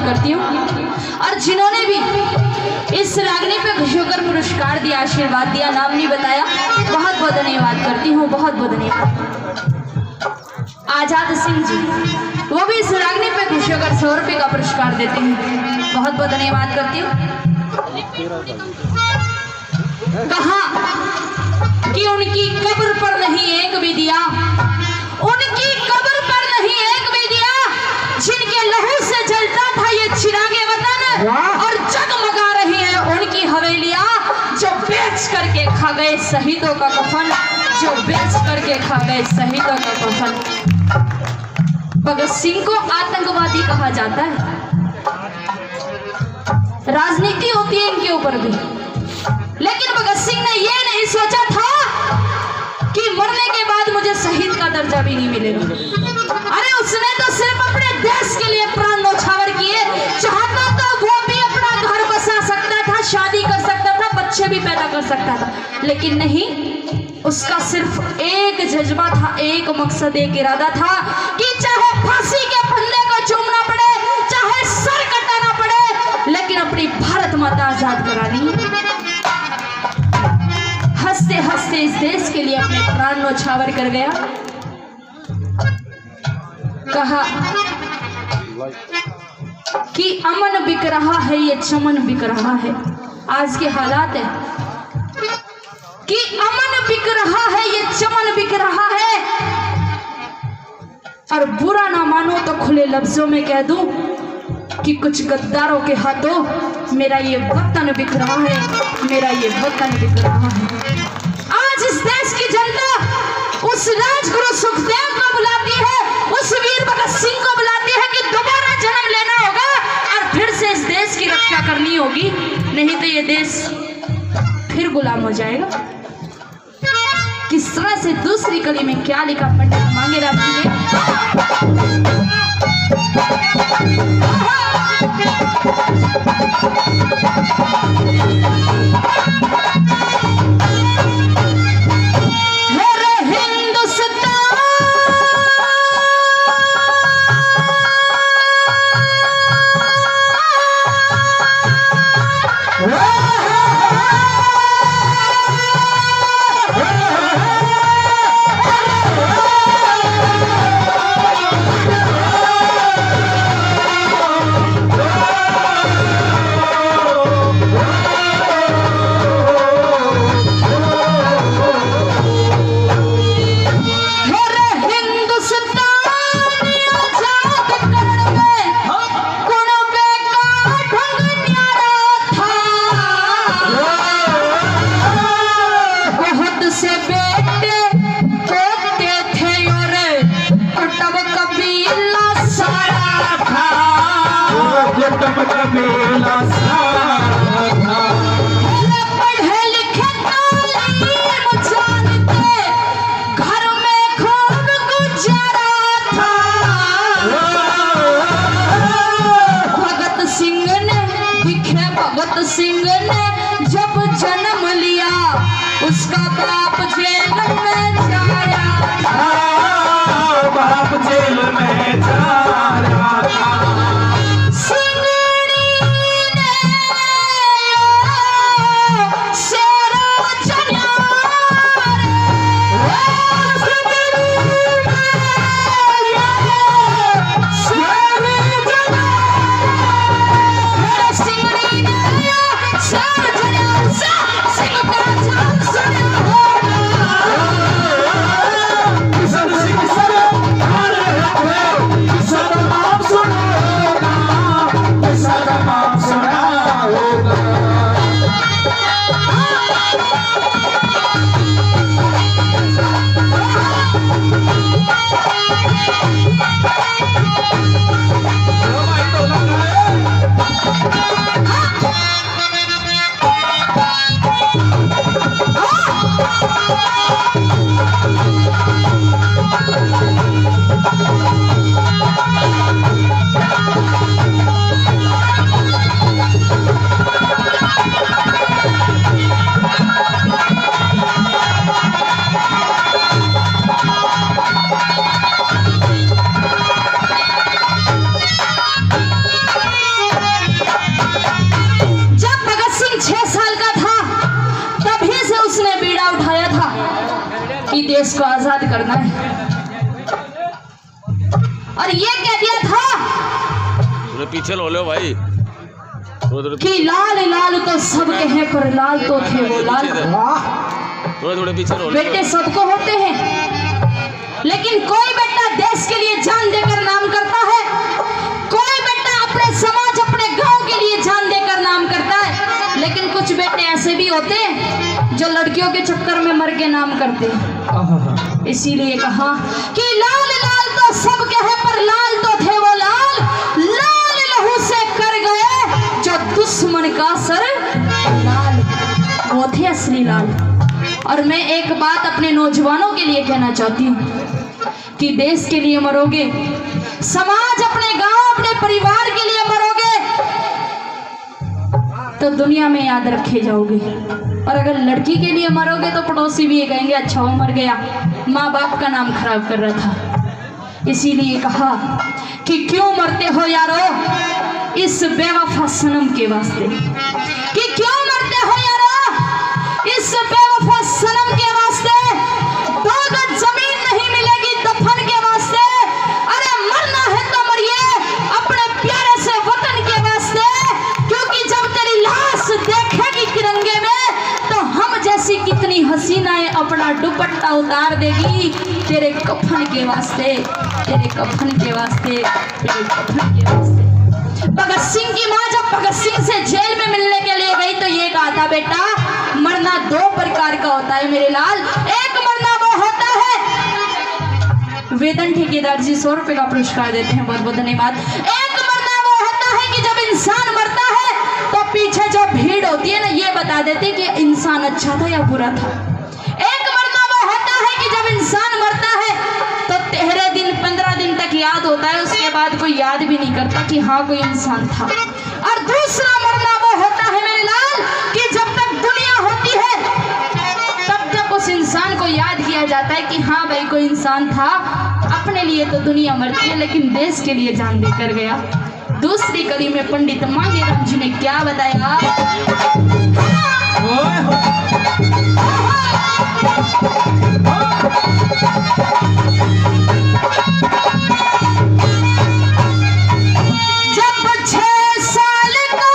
करती हूँ। और जिन्होंने भी इस रागनी पे खुश होकर पुरस्कार दिया, आशीर्वाद दिया, नाम नहीं बताया, बहुत बहुत धन्यवाद करती हूँ, बहुत बहुत धन्यवाद। आजाद सिंह जी, वो भी इस रागनी पे खुश होकर 100 रुपये का पुरस्कार देते हैं, बहुत बहुत धन्यवाद करती हूँ। कहा कि उनकी कब्र पर नहीं एक भी दिया, उनकी कब्र पर नहीं एक भी दिया, जिनके लहू से जलता था ये चिरागे वतन और जगमगा रही है उनकी हवेलियां, जो बेच करके खा गए शहीदों का कफन, जो बेच करके खा गए शहीदों का कफन। भगत सिंह को आतंकवादी कहा जाता है, राजनीति होती है इनके ऊपर भी, लेकिन भगत सिंह ने यह नहीं सोचा था कि मरने के बाद मुझे शहीद का दर्जा भी नहीं मिलेगा। अरे उसने तो सिर्फ अपने देश के लिए प्राण न्यौछावर किए, चाहता तो वो भी अपना घर बसा सकता था, शादी कर सकता था, बच्चे भी पैदा कर सकता था, लेकिन नहीं, उसका सिर्फ एक जज्बा था, एक मकसद, एक इरादा था कि चाहे फांसी के फंदे को चूमना पड़े, चाहे सर कटाना पड़े, लेकिन अपनी भारत माता आजाद करानी। हंसते हंसते इस देश के लिए अपने प्राण न्यौछावर कर गया। कहा कि अमन बिक रहा है, ये चमन बिक रहा है। आज के हालात है कि अमन बिक रहा है, ये चमन बिक रहा है, और बुरा ना मानो तो खुले लफ्जों में कह दूं कि कुछ गद्दारों के हाथों मेरा ये वतन बिक रहा है, मेरा ये वतन बिक रहा है। आज इस देश की जनता उस राजगुरु सुखदेव को बुलाती है, उस वीर भगत सिंह को बुलाती है कि दोबारा जन्म लेना होगा और फिर से इस देश की रक्षा करनी होगी, नहीं तो ये देश फिर गुलाम हो जाएगा। किस तरह से दूसरी कली में क्या लिखा पंडित मांगेराम जी ने, भगत सिंह ने जब जन्म लिया उसका बाप जेल में जाया था, बाप जेल में जाया था। झंडा उठाया था कि देश को आजाद करना है, और ये कह दिया था पीछे लो लो भाई कि लाल लाल तो सब कहे पर लाल तो थे वो लाल। थोड़े पीछे लो। बेटे सबको होते हैं, लेकिन कोई बेटा देश के लिए जान देकर नाम करता है, कोई बेटा अपने समाज अपने गांव के लिए जान देकर नाम करता है, लेकिन कुछ बेटे ऐसे भी होते हैं जो लड़कियों के चक्कर में मर के नाम करते हैं। इसीलिए कहा कि लाल लाल तो सब कहे पर लाल तो थे वो लाल, लाल लहू से कर गए जो दुश्मन का सर लाल, वो थे असली लाल। और मैं एक बात अपने नौजवानों के लिए कहना चाहती हूँ कि देश के लिए मरोगे, समाज अपने गांव अपने परिवार के लिए मरोगे तो दुनिया में याद रखे जाओगे, और अगर लड़की के लिए मरोगे तो पड़ोसी भी ये कहेंगे अच्छा वो मर गया, माँ बाप का नाम खराब कर रहा था। इसीलिए कहा कि क्यों मरते हो यारो इस बेवफा सनम के वास्ते, कि क्यों मरते हो यारो इस बेवफा सनम के वास्ते, 2 गज जमीन नहीं मिलेगी दफन के वास्ते। अरे मरना है तो मरिए अपने प्यारे से वतन के वास्ते, क्योंकि जब तेरी लाश देखेगी तिरंगे में तो हम जैसी कितनी हसीनाएं अपना दुपट्टा उतार देगी तेरे कफन के वास्ते, तेरे कफन के वास्ते, तेरे कफन के वास्ते। भगत सिंह की मां जब भगत सिंह से जेल में मिलने के लिए गई तो ये कहा था बेटा मरना 2 प्रकार का होता है मेरे लाल, एक मरना वो होता है, वेतन ठेकेदार जी 100 रुपए का पुरस्कार देते हैं, बहुत बहुत धन्यवाद। एक मरना वो होता है कि जब इंसान मरता है तो पीछे जो भीड़ होती है ना ये बता देती कि इंसान अच्छा था या बुरा था। एक मरना वो होता है कि जब इंसान मरता है तो 13 दिन 15 दिन तक याद होता है, उसके बाद कोई याद भी नहीं करता कि हाँ कोई इंसान था। और दूसरा मरना वो होता है मेरे लाल कि जब तक दुनिया होती है तब तक उस इंसान को याद किया जाता है कि हाँ भाई कोई इंसान था, अपने लिए तो दुनिया मरती है लेकिन देश के लिए जान देकर गया। दूसरी कड़ी में पंडित मांगेराम जी ने क्या बताया, जब 6 साल का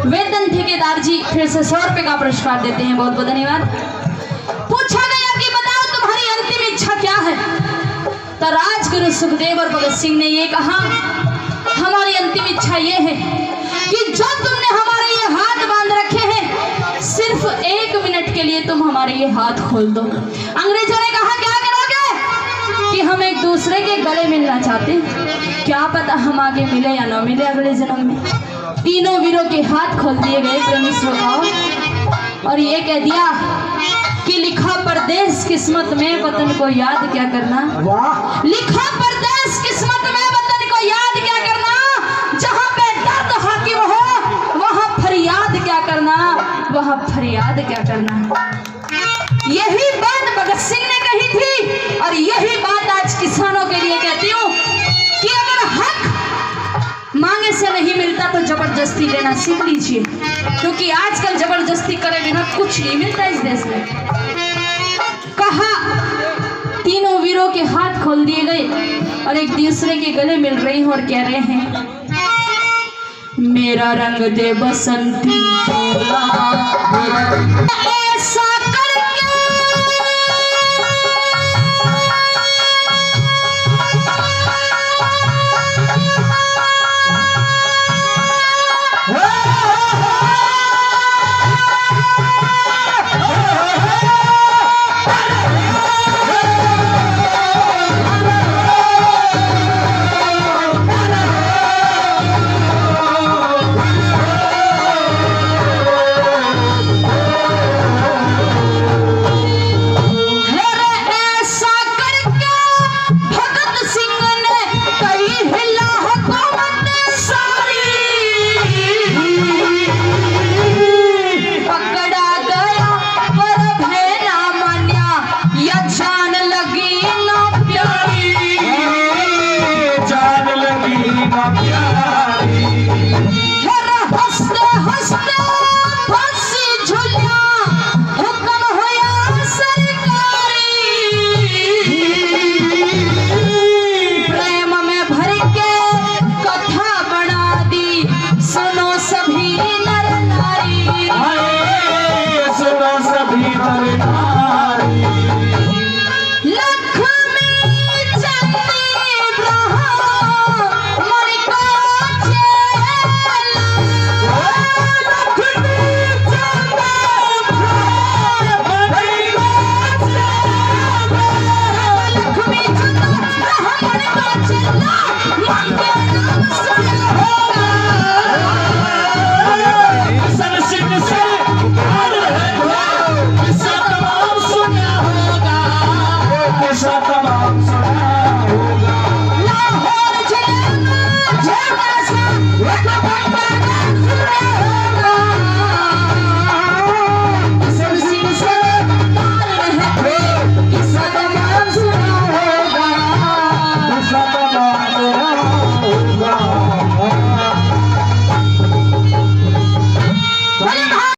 वेतन ठेकेदार जी फिर से 100 रुपए का पुरस्कार देते हैं, बहुत बहुत धन्यवाद। पूछा गया कि बताओ तुम्हारी अंतिम इच्छा क्या है, तो राजगुरु सुखदेव और भगत सिंह ने ये कहा हमारी अंतिम इच्छा ये है तुम हमारे ये हाथ खोल दो। अंग्रेजों ने कहा क्या करोगे कि हम एक दूसरे के गले मिलना चाहते हैं, क्या पता हम आगे मिले या ना मिले अगले जन्म में। तीनों वीरों के हाथ खोल दिए गए प्रेमी श्रोताओं, और ये कह दिया कि लिखा परदेश किस्मत में वतन को याद क्या करना। लिखा परदेश किस्मत में वतन को याद क्या करना, जहां पे दर्द हाकिम हो वहां फरियाद क्या करना, वहां फरियाद क्या करना। यही बात भगत सिंह ने कही थी, और यही बात आज किसानों के लिए कहती हूँ कि अगर हक मांगे से नहीं मिलता तो जबरदस्ती लेना सीख लीजिए, क्योंकि आजकल जबरदस्ती करे बिना कुछ नहीं मिलता इस देश में। कहा तीनों वीरों के हाथ खोल दिए गए और एक दूसरे के गले मिल रही हैं और कह रहे हैं, मेरा रंग दे बसंती ऐसा हंसते हंसते फांसी झूला